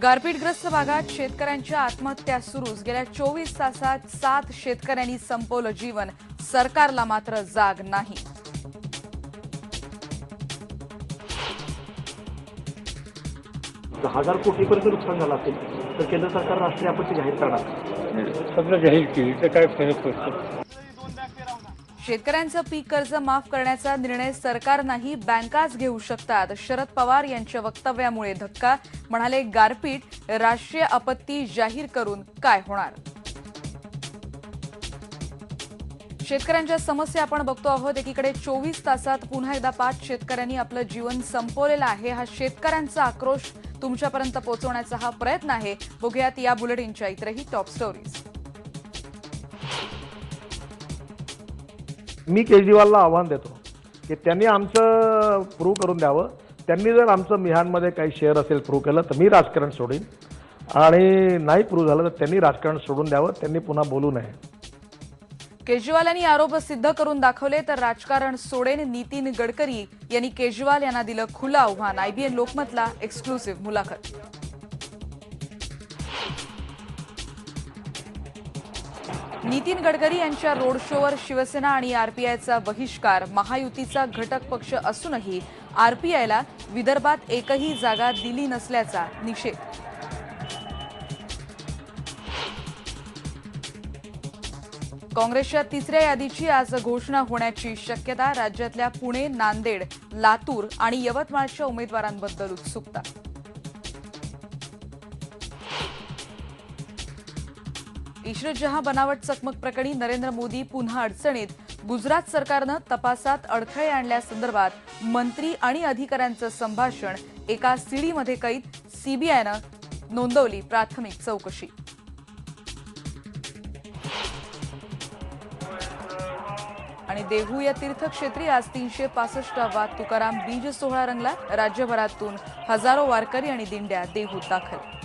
गारपीटग्रस्त भागात शेतकऱ्यांच्या आत्महत्या सुरूच। गेल्या 24 तासात 7 शेतकऱ्यांनी संपवलं जीवन। सरकारला मात्र जाग नाही। हजार कोटीपर्यंत नुकसान झालं असेल तर केंद्र सरकार राष्ट्रीय आपत्ती जाहीर करणार। सगळं जाहीर केली तर काय फरक पडतो? शेतकऱ्यांचं पीक कर्ज माफ करण्याचा निर्णय सरकार नाही, बँकाच घेऊ शकतात। शरद पवार यांच्या वक्तव्यामुळे धक्का। म्हणाले, गारपीट राष्ट्रीय आपत्ती जाहीर करून काय होणार? शेतकऱ्यांच्या समस्या आपण बघतो आहोत। एकीकडे 24 तासात पुन्हा एकदा 5 शेतकऱ्यांनी आपलं जीवन संपवलेलं आहे। हा शेतकऱ्यांचा आक्रोश तुमच्यापर्यंत पोहोचवण्याचा हा प्रयत्न आहे। बघूयात या बुलेटिनच्या इतरही टॉप स्टोरीज। मी केजरीवालला आव्हान देतो की त्यांनी आमचं प्रूव्ह करून द्यावं। त्यांनी जर आमचं मिहानमध्ये काही शेअर असेल प्रूव्ह केलं तर मी राजकारण सोडीन, आणि नाही प्रूव्ह झालं तर त्यांनी राजकारण सोडून द्यावं। त्यांनी पुन्हा बोलू नये। केजरीवाल यांनी आरोप सिद्ध करून दाखवले तर राजकारण सोडेन। नितीन गडकरी यांनी केजरीवाल यांना दिलं खुलं आव्हान। IBN लोकमतला एक्सक्लुसिव्ह मुलाखत। नितीन गडकरी यांच्या रोड शोवर शिवसेना आणि RPIचा बहिष्कार। महायुतीचा घटक पक्ष असूनही RPIला विदर्भात एकही जागा दिली नसल्याचा निषेध। काँग्रेसच्या तिसऱ्या यादीची आज घोषणा होण्याची शक्यता। राज्यातल्या पुणे, नांदेड, लातूर आणि यवतमाळच्या उमेदवारांबद्दल उत्सुकता। इशरत जहां बनावट चकमक प्रकरणी नरेंद्र मोदी पुन्हा अडचणीत। गुजरात सरकारनं तपासात अडथळे आणल्यासंदर्भात मंत्री आणि अधिकाऱ्यांचं संभाषण। एका सीडीमध्ये कैद। CBIनं नोंदवली प्राथमिक चौकशी। आणि देहू या तीर्थक्षेत्री आज 365वा तुकाराम बीज सोहळा रंगला। राज्यभरातून हजारो वारकरी आणि दिंड्या देहूत दाखल।